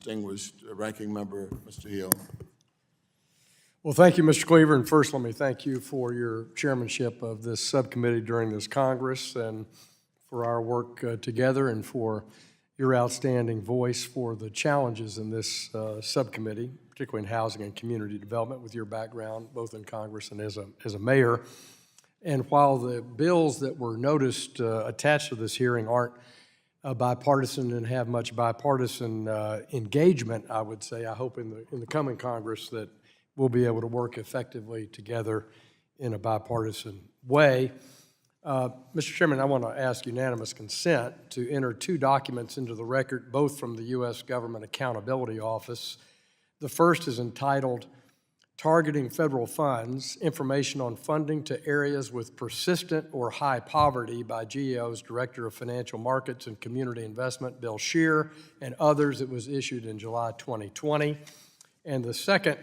Distinguished Ranking Member, Mr. Hill. Well, thank you, Mr. Cleaver, and first let me thank you for your chairmanship of this subcommittee during this Congress and for our work together and for your outstanding voice for the challenges in this subcommittee, particularly in housing and community development with your background, both in Congress and as a mayor. And while the bills that were noticed attached to this hearing aren't bipartisan and have much bipartisan engagement, I would say, I hope in the coming Congress that we'll be able to work effectively together in a bipartisan way. Mr. Chairman, I want to ask unanimous consent to enter two documents into the record, both from the U.S. Government Accountability Office. The first is entitled Targeting Federal Funds, Information on Funding to Areas with Persistent or High Poverty by GAO's Director of Financial Markets and Community Investment, Bill Scheer, and others. It was issued in July 2020. And the second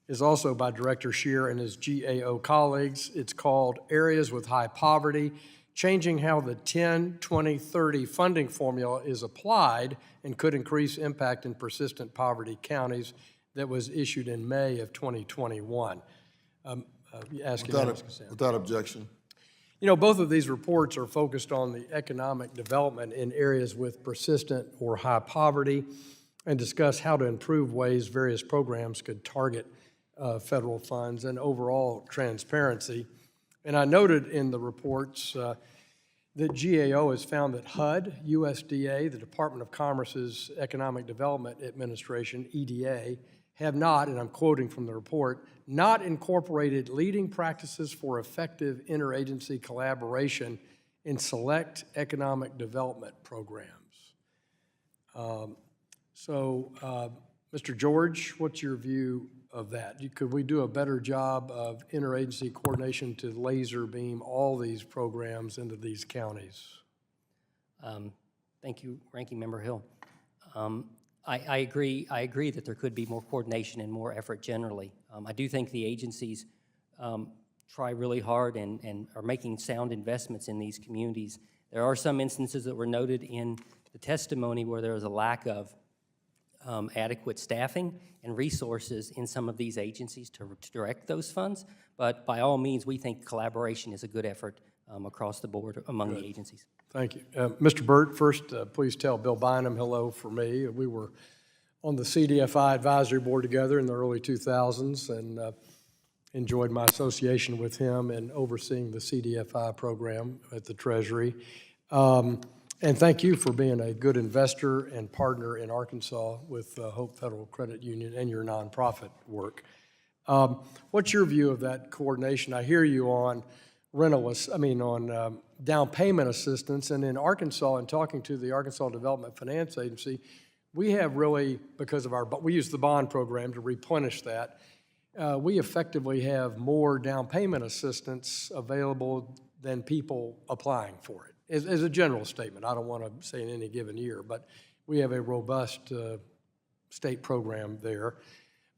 is also by Director Scheer and his GAO colleagues. It's called Areas with High Poverty, Changing How the 10-20-30 Funding Formula is Applied and Could Increase Impact in Persistent Poverty Counties, that was issued in May of 2021. Without objection. You know, both of these reports are focused on the economic development in areas with persistent or high poverty and discuss how to improve ways various programs could target federal funds and overall transparency. And I noted in the reports that GAO has found that HUD, USDA, the Department of Commerce's Economic Development Administration, EDA, have not, and I'm quoting from the report, not incorporated leading practices for effective interagency collaboration in select economic development programs. Mr. George, what's your view of that? Could we do a better job of interagency coordination to laser beam all these programs into these counties? Thank you, Ranking Member Hill. I agree that there could be more coordination and more effort generally. I do think the agencies try really hard and are making sound investments in these communities. There are some instances that were noted in the testimony where there was a lack of adequate staffing and resources in some of these agencies to direct those funds, but by all means, we think collaboration is a good effort across the board among the agencies. Thank you. Mr. Burt, first, please tell Bill Bynum hello for me. We were on the CDFI advisory board together in the early 2000s and enjoyed my association with him in overseeing the CDFI program at the Treasury. And thank you for being a good investor and partner in Arkansas with Hope Federal Credit Union and your nonprofit work. What's your view of that coordination? I hear you on down payment assistance, and in Arkansas, and talking to the Arkansas Development Finance Agency, we have really, because of we use the bond program to replenish that, we effectively have more down payment assistance available than people applying for it. As a general statement, I don't want to say in any given year, but we have a robust state program there.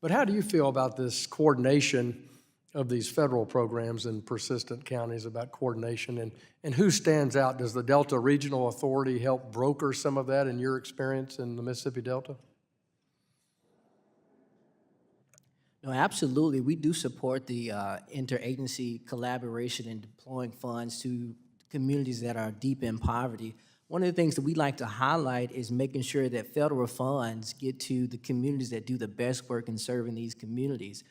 But how do you feel about this coordination of these federal programs in persistent counties, about coordination, and who stands out? Does the Delta Regional Authority help broker some of that in your experience in the Mississippi Delta? No, absolutely. We do support the interagency collaboration in deploying funds to communities that are deep in poverty. One of the things that we like to highlight is making sure that federal funds get to the communities that do the best work in serving these communities.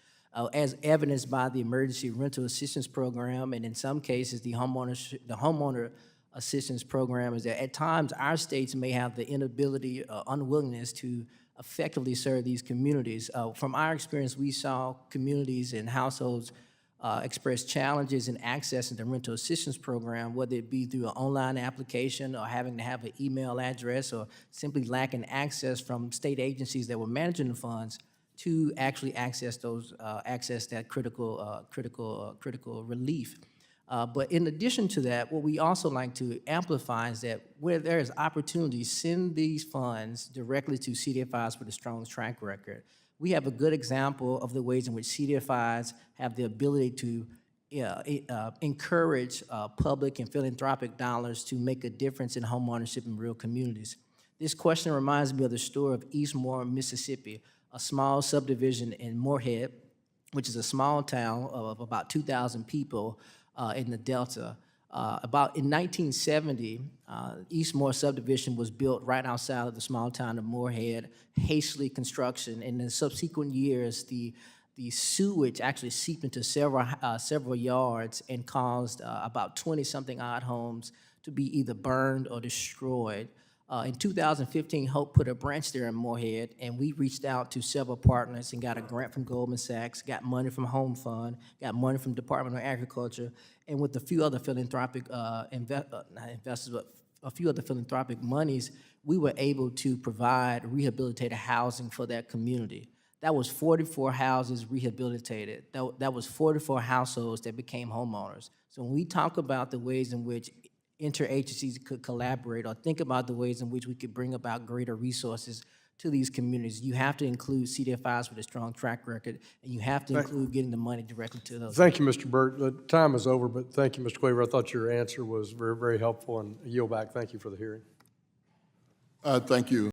As evidenced by the Emergency Rental Assistance Program, and in some cases the homeowner assistance program, is that at times our states may have the inability, unwillingness to effectively serve these communities. From our experience, we saw communities and households express challenges in accessing the rental assistance program, whether it be through an online application or having to have an email address or simply lacking access from state agencies that were managing the funds to actually access that critical relief. But in addition to that, what we also like to amplify is that where there is opportunity, send these funds directly to CDFIs with a strong track record. We have a good example of the ways in which CDFIs have the ability to encourage public and philanthropic dollars to make a difference in homeownership in real communities. This question reminds me of the story of Eastmore, Mississippi, a small subdivision in Moorhead, which is a small town of about 2,000 people in the Delta. In 1970, Eastmore subdivision was built right outside of the small town of Moorhead, hastily construction. In the subsequent years, the sewage actually seeped into several yards and caused about 20-something odd homes to be either burned or destroyed. In 2015, Hope put a branch there in Moorhead, and we reached out to several partners and got a grant from Goldman Sachs, got money from Home Fund, got money from Department of Agriculture, and with a few other philanthropic investors, but a few other philanthropic monies, we were able to provide rehabilitated housing for that community. That was 44 houses rehabilitated. That was 44 households that became homeowners. So when we talk about the ways in which interagencies could collaborate or think about the ways in which we could bring about greater resources to these communities, you have to include CDFIs with a strong track record, and you have to include getting the money directly to those. Thank you, Mr. Burt. The time is over, but thank you, Mr. Claver. I thought your answer was very, very helpful, and I yield back. Thank you for the hearing. Thank you.